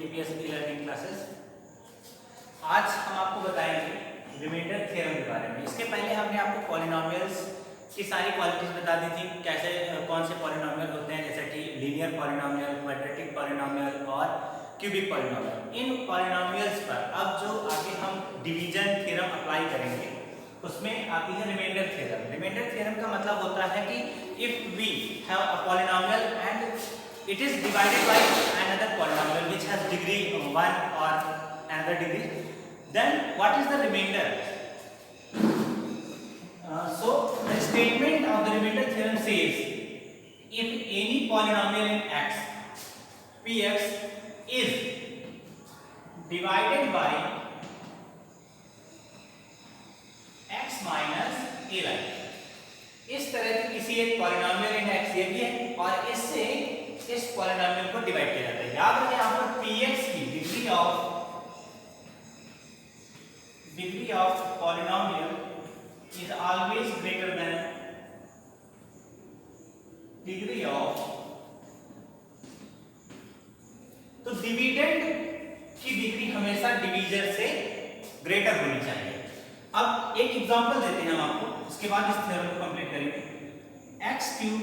Previous learning classes. आज हम आपको बताएंगे रिमाइंडर थ्योरम के बारे में। इसके पहले हमने आपको पॉलिनोमियल्स की सारी क्वालिटीज बता दी थी, कैसे कौन से पॉलिनोमियल होते हैं, जैसे कि लीनियर पॉलिनोमियल, क्वाड्रेटिक पॉलिनोमियल और क्यूबिक पॉलिनोमियल। इन पॉलिनोमियल्स पर अब जो आगे हम डिवीजन थ्योरम अप्लाई करेंगे उसमें आती है रिमाइंडर थ्योरम। रिमाइंडर थ्योरम का मतलब होता है कि if we have a polynomial and it is divided by another polynomial which has degree 1 or another degree, then what is the remainder? So the statement of the remainder theorem says if any polynomial in x px is divided by x minus a, इस तरह की किसी एक polynomial इन x ये भी है और इससे इस पॉलिनोमियल को डिवाइड किया जाता है। याद रखें यहाँ पर px की degree of polynomial is always greater than degree of, तो डिविडेंड की डिग्री हमेशा डिवीजर से ग्रेटर होनी चाहिए। अब एक एग्जांपल देते हैं हम आपको, उसके बाद इस थ्योरम को कंप्लीट करेंगे। x cube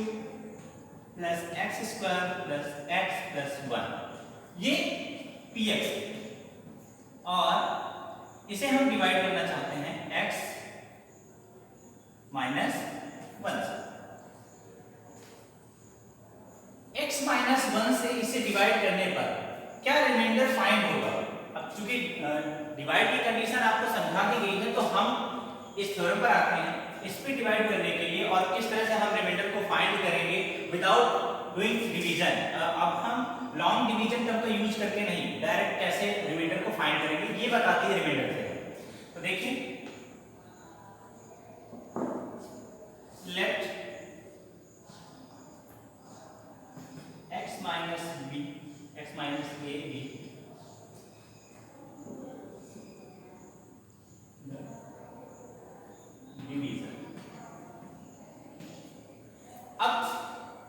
plus x square plus x plus 1 ये px और इसे हम डिवाइड करना चाहते हैं x माइनस 1 से। x माइनस 1 से इसे डिवाइड करने पर क्या रिमाइंडर फाइंड होगा? अब चूंकि डिवाइड की कंडीशन आपको समझा दी गई है तो हम इस थ्योरम पर आते हैं इस पे डिवाइड करने के लिए और किस तरह से हम रिमाइंडर को फाइंड करेंगे विदाउट डूइंग डिवीजन। अब हम लॉन्ग डिवीजन टर्म का यूज करके नहीं, डायरेक्ट कैसे रिमाइंडर को फाइंड करेंगे ये बताती है रिमाइंडर थ्योरम। तो देखिए, let x minus b x minus a b division. अब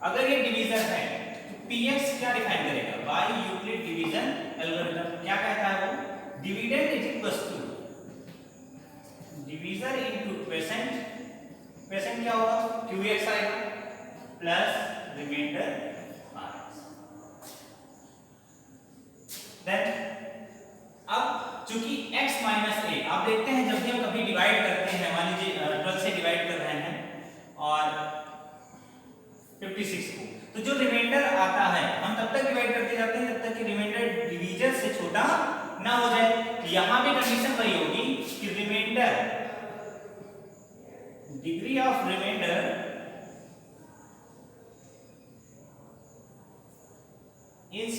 अगर ये डिवीजन है तो px क्या डिफाइन करेगा? बाय यूक्लिड डिवीजन एल्गोरिथम क्या कहता है वो? Dividend is equal to divisor into quotient, quotient क्या होगा? qx आएगा प्लस रिमाइंडर rx। देन अब चूंकि x माइनस a, आप देखते हैं जब भी हम कभी डिवाइड करते हैं, मान लीजिए 12 से डिवाइड कर रहे हैं और 56 को, तो जो रिमाइंडर आता है हम तब तक डिवाइड करते जाते हैं जब तक कि रिमाइंडर डिवीजर से छोटा ना हो जाए। तो यहां भी कंडीशन वही होगी कि remainder degree of remainder is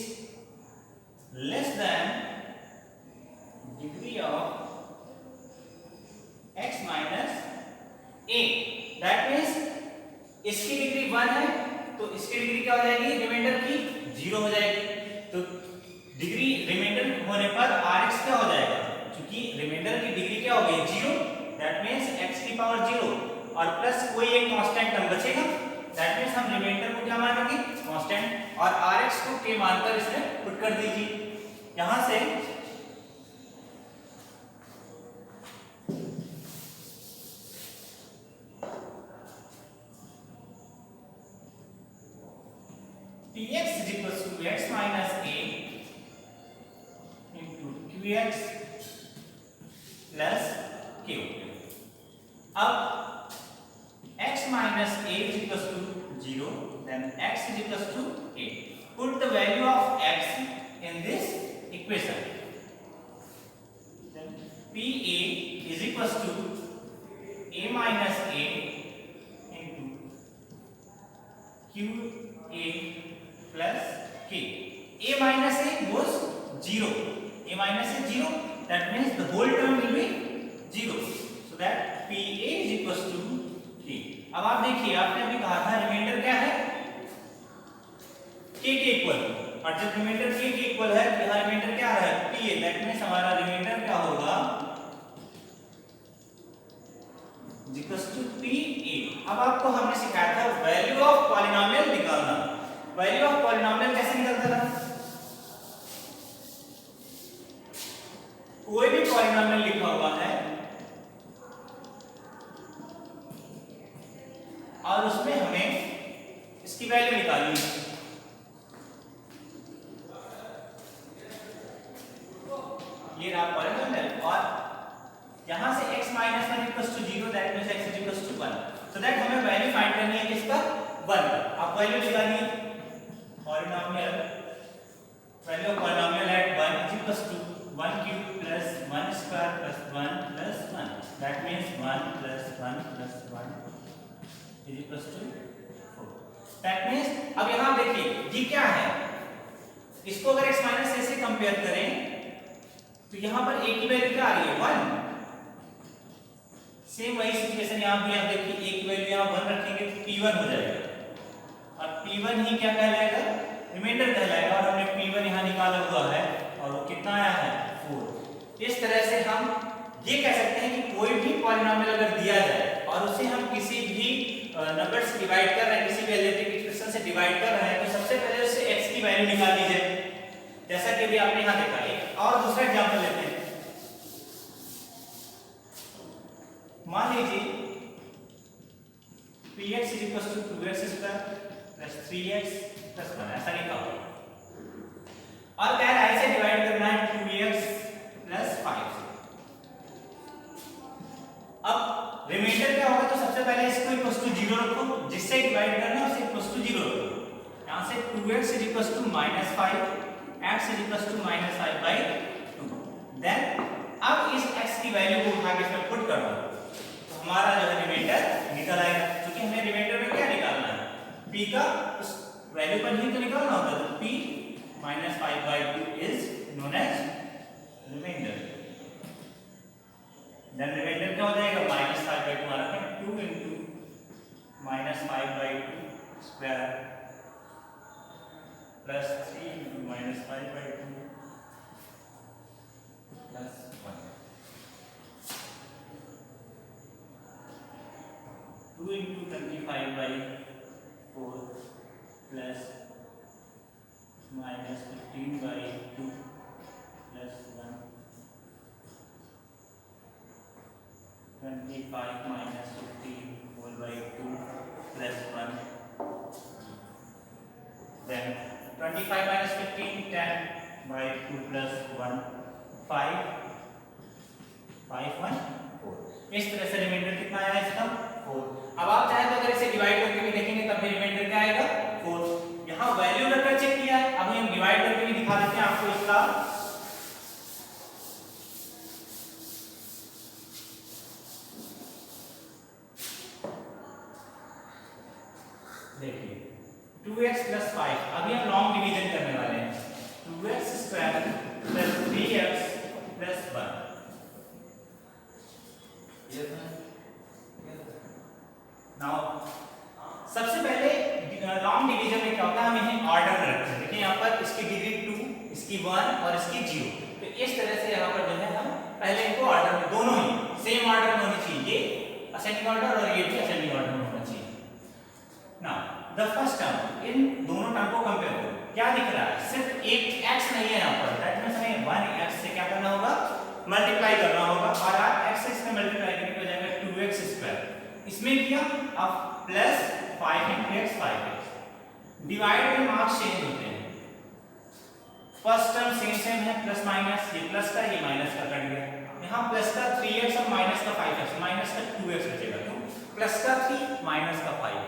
less than degree of x minus a। That means इसकी डिग्री 1 है तो इसकी डिग्री क्या हो जाएगी? रिमाइंडर की 0 हो जाएगी। तो डिग्री रिमाइंडर होने पर rx क्या हो जाएगा? क्योंकि रिमाइंडर की डिग्री क्या हो गई? 0। दैट मीन्स x की पावर 0 और प्लस कोई एक कांस्टेंट टर्म बचेगा। दैट मीन्स हम रिमाइंडर को क्या मानेंगे? कांस्टेंट, और rx को k मानकर इसमें पुट कर दीजिए। यहां से px is equal to x minus a into qx plus q। अब x minus a is equal to 0, then x is equal to a. Put the value of x in this equation. Then pa is equal to a minus a into qa plus k. A minus a goes 0. A minus a 0. That means the whole term will be 0. So that pa is equals to k. अब आप देखिए, आपने अभी कहा था reminder क्या है? k के इक्वल, और जब रिमाइंडर k के इक्वल है तो यहाँ रिमाइंडर क्या है? pa। दैट मीन्स हमारा रिमाइंडर क्या होगा? Equals to pa। अब आपको हमने सिखाया था वैल्यू ऑफ पॉलिनोमियल निकालना। वैल्यू ऑफ पॉलिनोमियल कैसे निकलता था? कोई भी पॉलिनॉमियल लिखा हुआ है और उसमें हमें इसकी वैल्यू निकालनी है। ये रहा पॉलिनॉमियल और यहां से x minus one equals to 0, that means x is equals to 1। So that हमें वैल्यू फाइंड करनी है किसका, 1 का। आप वैल्यू निकालिए, polynomial value of polynomial at 1 is equals to 1 cube plus 1 square plus 1 plus 1, that means 1 plus 1 plus 1 is equals to 4। That means अब यहां देखिए ये क्या है, इसको अगर x माइनस a से कंपेयर करें तो यहां पर a की वैल्यू क्या आ रही है, 1। सेम वही सिचुएशन यहां पे आप देखिए, a की वैल्यू यहां 1 रखेंगे तो p1 हो जाएगा और p1 ही क्या कहलाएगा, रिमाइंडर कहलाएगा। और हमने p1 यहां निकाला हुआ है और वो कितना आया है, 4। इस तरह से हम ये कह सकते हैं कि कोई भी पॉलिनॉमियल अगर दिया जाए और उसे हम किसी भी नंबर से डिवाइड कर रहे हैं, किसी भी एलिमेंट्रिक एक्सप्रेशन से डिवाइड कर रहे हैं, तो सबसे पहले उससे x की वैल्यू निकाल ली जाए। जैसा कि अभी आपने यहां देखा। एक और दूसरा एग्जांपल लेते हैं। मान लीजिए px is equals to 2x square plus 3x plus 1 ऐसा लिखा हुआ और कह रहा है इसे डिवाइड करना है 2x plus 5 से। अब रिमाइंडर क्या होगा, तो सबसे पहले इसको इक्वल्स टू 0 रखो, जिससे डिवाइड करना है उसे इक्वल्स टू 0 रखो। यहां से 2x is equals to -5, x is equals to -5/2। Then अब इस x की वैल्यू को उठा के इसमें पुट कर दो, तो हमारा जो है रिमाइंडर निकल आएगा। क्योंकि हमें रिमाइंडर में क्या निकालना है, p का उस वैल्यू पर ही तो निकालना होता है। तो p -5/2 is known as remainder. Then remainder क्या हो जाएगा, -5/2 हमारा है 2 into -5/2 square plus 3 into -5/2 plus 1, 2 into 25/4 plus -15/2 plus 1, 25 minus 15 whole by 2 plus 1, then 25 minus 15 10/2 plus 1 5 5 1 4। इस तरह से रिमाइंडर कितना आया इसका, 4। अब आप चाहे तो अगर इसे डिवाइड करके भी देखेंगे तब भी रिमाइंडर क्या आएगा, 4। यहाँ वैल्यू रखकर चेक किया है, अब हम डिवाइड करके भी दिखा देते हैं आपको इसका। देखिए 2x plus 5, अभी हम लॉन्ग डिवीजन करने वाले हैं। 2x square plus 3x plus 1। Now सबसे पहले लॉन्ग डिवीजन में क्या होता है, हम इन्हें ऑर्डर में रखते हैं। देखिए यहाँ पर इसकी डिग्री 2, इसकी 1 और इसकी 0। तो इस तरह से यहाँ पर जो है हम पहले इनको ऑर्डर में, दोनों ही सेम ऑर्डर में होनी चाहिए, ये असेंडिंग ऑर्डर और ये भी असेंडिंग ऑर्डर में होना चाहिए। नाउ द फर्स्ट टर्म, इन दोनों टर्म को कंपेयर करो, क्या दिख रहा है, सिर्फ एक x नहीं है यहाँ पर, दैट मींस हमें 1x से क्या करना होगा, मल्टीप्लाई करना होगा। और आप x से इसमें मल्टीप्लाई करने पे हो जाएगा 2x स्क्वायर। इसमें किया, अब plus 5 into x 5x। Divide में मार्क्स चेंज होते हैं, फर्स्ट टर्म सेम है, प्लस माइनस, ये प्लस का ये माइनस का कट गया। यहाँ प्लस का 3x और माइनस का 5x, माइनस का 2x बचेगा, तो प्लस का 3 माइनस का 5,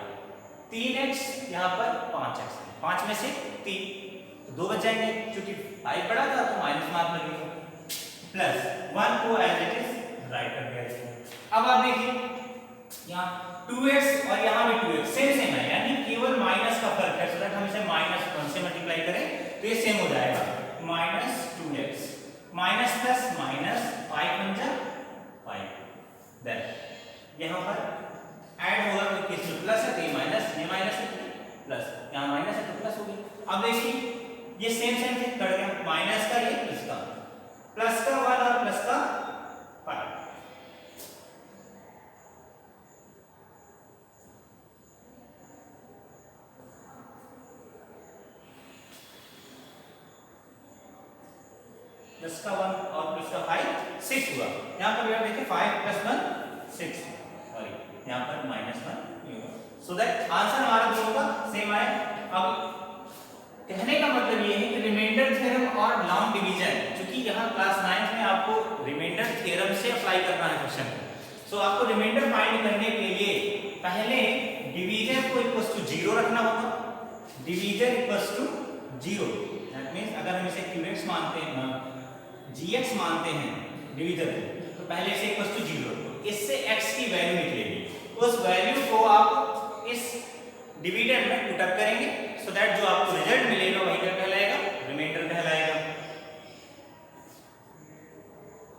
3x यहाँ पर 5x है, 5 में से 3 तो 2 बच जाएंगे, क्योंकि 5 बड़ा था तो माइनस मार्क लगेगा, प्लस 1 को एज इट इज राइट कर दिया इसमें। अब आप देखिए यहाँ 2x और यहाँ भी 2x सेम है, यानी केवल माइनस का फर्क है। सो दैट हम इसे -1 से मल्टीप्लाई करें तो ये सेम हो जाएगा, -2x minus plus minus 5 × 5। Then यहाँ पर ऐड होगा तो किसमें प्लस है, तो ये माइनस है प्लस, यहाँ माइनस है तो प्लस हो गया। अब देखिए ये सेम से कट गया, माइनस का ये इसका, प्लस का 1 और प्लस का 5। 10 का 1 और प्लस का 5 6 हुआ। यहाँ पर बेटा देखिए 5 + 1 6 और यहाँ पर -1 सो दैट आंसर हमारा दोनों का सेम आया। अब कहने का मतलब ये है कि रिमाइंडर थ्योरम और लॉन्ग डिवीजन, क्योंकि यहाँ क्लास 9 में आपको रिमाइंडर थ्योरम से अप्लाई करना है क्वेश्चन को। सो आपको रिमाइंडर फाइंड करने के लिए पहले डिवीजन को इक्वल्स टू 0 रखना होगा। Division equals to 0 that means अगर हम इसे qx मानते हैं gx मानते हैं डिवीजन तो पहले इसे इक्वल्स टू 0 इससे x की वैल्यू निकलेगी। उस वैल्यू को आप इस डिविडेंड में पुट अप करेंगे सो दैट जो आपको रिजल्ट मिलेगा वही क्या कहलाएगा, रिमाइंडर कहलाएगा।